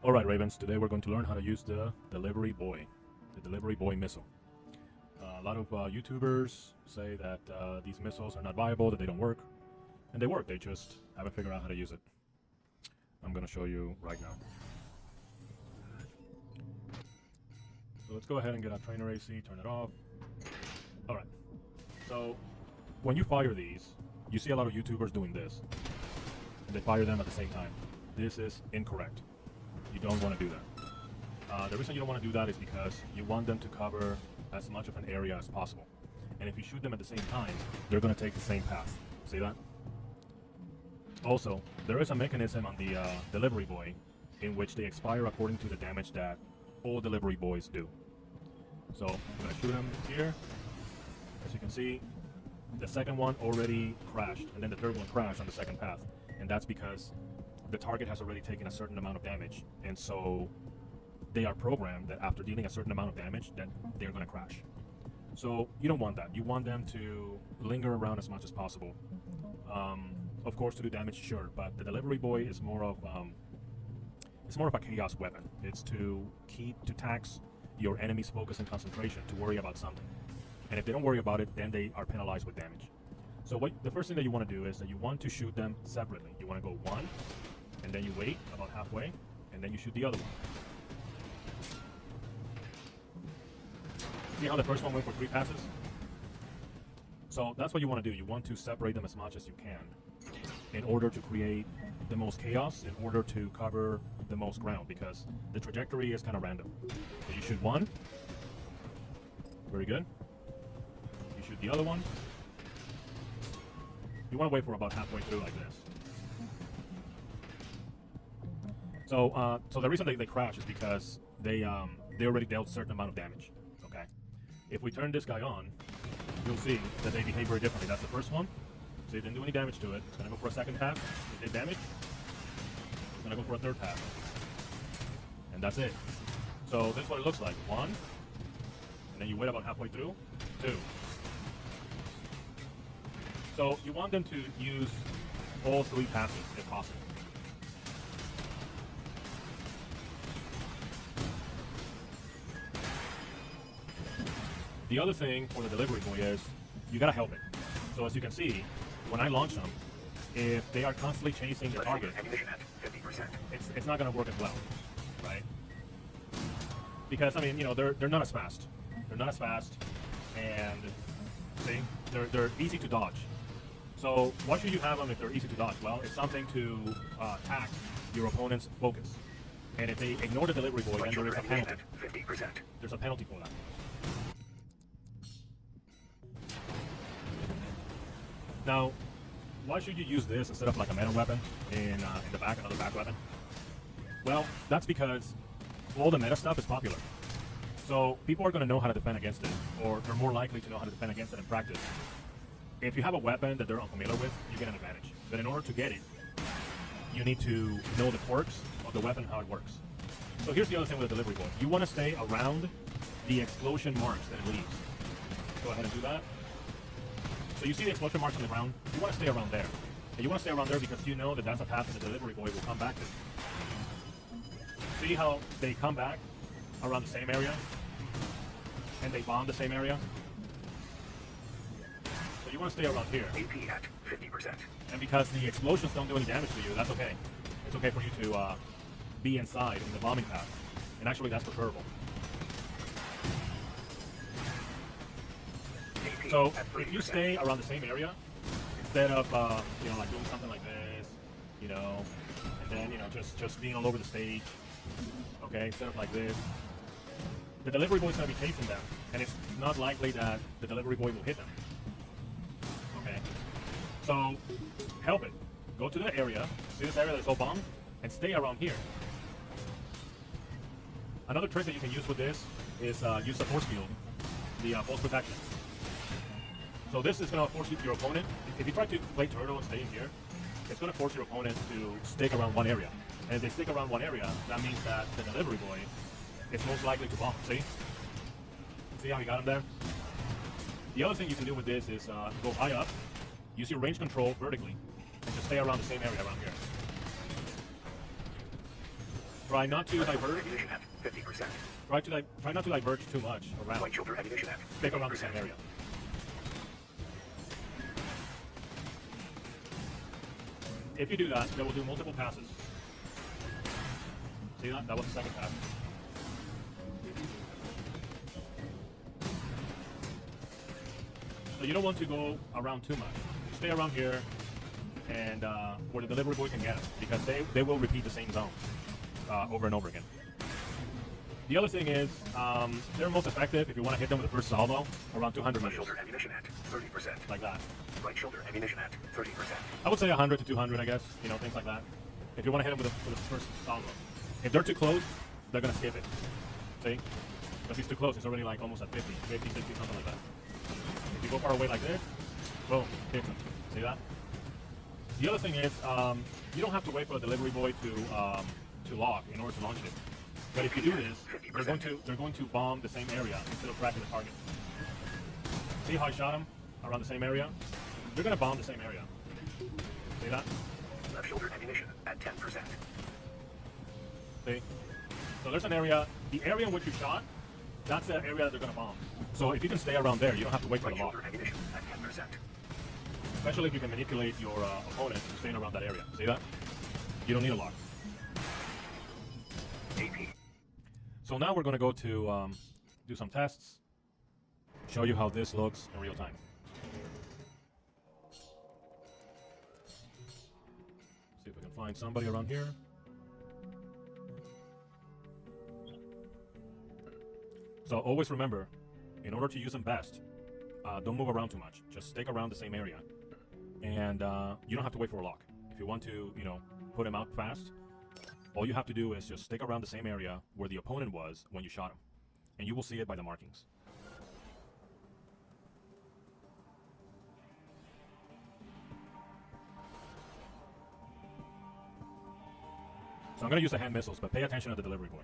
Alright Ravens, today we're going to learn how to use the Delivery Boy missile. A lot of YouTubers say that these missiles are not viable, that they don't work. And they work, they just haven't figured out how to use it. I'm going to show you right now. So let's go ahead and get our trainer AC, turn it off. Alright, so when you fire these, you see a lot of YouTubers doing this. And they fire them at the same time. This is incorrect. You don't want to do that. The reason you don't want to do that is because you want them to cover as much of an area as possible. And if you shoot them at the same time, they're going to take the same path. See that? Also, there is a mechanism on the Delivery Boy in which they expire according to the damage that all Delivery Boys do. So I'm going to shoot him here. As you can see, the second one already crashed, and then the third one crashed on the second path. And that's because the target has already taken a certain amount of damage, and so they are programmed that after dealing a certain amount of damage that they're going to crash. So you don't want that. You want them to linger around as much as possible. Of course, to do damage, sure, but the Delivery Boy is more of a chaos weapon. It's to tax your enemy's focus and concentration, to worry about something. And if they don't worry about it, then they are penalized with damage. So the first thing that you want to do is that you want to shoot them separately. You want to go one, and then you wait about halfway, and then you shoot the other one. See how the first one went for 3 passes? So that's what you want to do. You want to separate them as much as you can in order to create the most chaos, in order to cover the most ground, because the trajectory is kind of random. So you shoot one. Very good. You shoot the other one. You want to wait for about halfway through like this. So the reason they crash is because they already dealt a certain amount of damage. Okay. If we turn this guy on, you'll see that they behave very differently. That's the first one. So it didn't do any damage to it. It's gonna go for a second pass. It did damage. It's gonna go for a third pass. And that's it. So this is what it looks like. One. And then you wait about halfway through. Two. So you want them to use all 3 passes if possible. The other thing for the Delivery Boy is you gotta help it. So as you can see, when I launch them, if they are constantly chasing the target, it's not gonna work as well, right? Because I mean, you know, they're not as fast. They're not as fast, and see, they're easy to dodge. So why should you have them if they're easy to dodge? Well, it's something to tax your opponent's focus. And if they ignore the Delivery Boy, then there is a penalty. There's a penalty for that. Now, why should you use this instead of like a metal weapon in the back, another back weapon? Well, that's because all the meta stuff is popular. So people are going to know how to defend against it, or they're more likely to know how to defend against it in practice. If you have a weapon that they're unfamiliar with, you get an advantage. But in order to get it, you need to know the quirks of the weapon, how it works. So here's the other thing with the Delivery Boy. You want to stay around the explosion marks that it leaves. Go ahead and do that. So you see the explosion marks on the ground? You want to stay around there. And you want to stay around there because you know that that's a path that the Delivery Boy will come back to. See how they come back around the same area? And they bomb the same area? So you want to stay around here. AP at 50%. And because the explosions don't do any damage to you, that's okay. It's okay for you to be inside in the bombing path. And actually that's preferable. So if you stay around the same area, instead of you know, like doing something like this, you know, and then, you know, just being all over the stage, okay, instead of like this, the Delivery Boy is going to be chasing them, and it's not likely that the Delivery Boy will hit them. Okay, so help it. Go to the area, see this area that's all bombed, and stay around here. Another trick that you can use with this is use the force field, the false protection. So this is going to force your opponent, if you try to play turtle and stay in here, it's going to force your opponent to stick around one area. And if they stick around one area, that means that the Delivery Boy is most likely to bomb. See? See how you got him there? The other thing you can do with this is go high up, use your range control vertically, and just stay around the same area around here. Try not to diverge. Ammunition at 50%. Try not to diverge too much around. Light shoulder ammunition at Stick around the same 50%. area. If you do that, they will do multiple passes. See that? That was the second pass. So you don't want to go around too much. Stay around here, and where the delivery boy can get it, because they will repeat the same zone over and over again. The other thing is, they're most effective if you want to hit them with the first salvo around 200 Right meters, shoulder ammunition at 30%. like that. Right shoulder ammunition at 30%. I would say 100 to 200, I guess, you know, things like that. If you want to hit them with the first salvo. If they're too close, they're going to skip it. See? But if he's too close, it's already like almost at 50, 50, 60, something like that. If you go far away like this, boom, hits him. See that? The other thing is, you don't have to wait for a delivery boy to lock in order to launch it. But if you do this, they're going to bomb the same area instead of cracking the target. See how I shot him around the same area? They're going to bomb the same area. See that? Left shoulder ammunition at 10%. See? So there's an area, the area in which you shot, that's the area that they're going to bomb. So if you can stay around there, you don't have to wait for Right the lock. shoulder ammunition at 10%. Especially if you can manipulate your opponent to stay around that area. See that? You don't need a lock. AP. So now we're going to go to do some tests, show you how this looks in real time. See if we can find somebody around here. So always remember, in order to use them best, don't move around too much. Just stick around the same area. And you don't have to wait for a lock. If you want to, you know, put him out fast, all you have to do is just stick around the same area where the opponent was when you shot him. And you will see it by the markings. So I'm going to use the hand missiles, but pay attention to the delivery boy.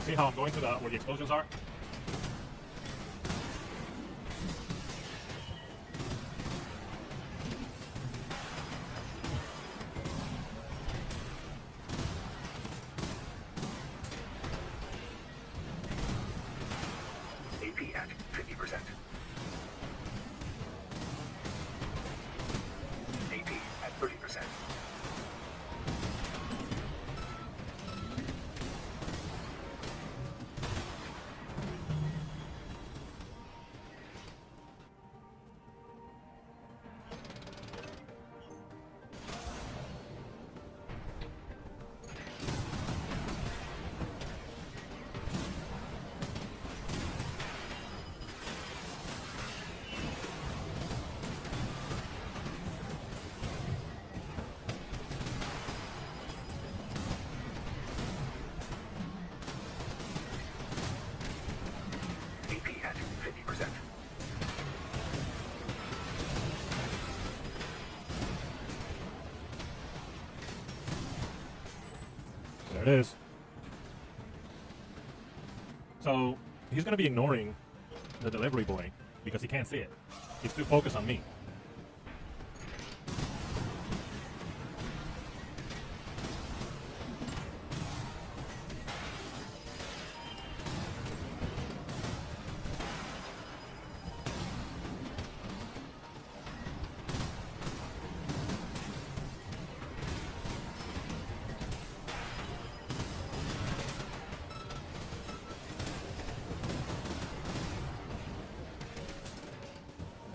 See how I'm going to where the explosions are? AP at 50%. AP at 30%. AP at 50%. There it is. So he's going to be ignoring the delivery boy because he can't see it. He's too focused on me.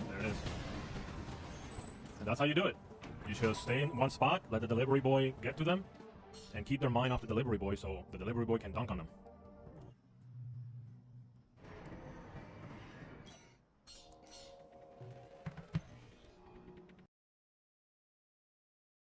There it is. And that's how you do it. You just stay in one spot, let the delivery boy get to them, and keep their mind off the delivery boy so the delivery boy can dunk on them.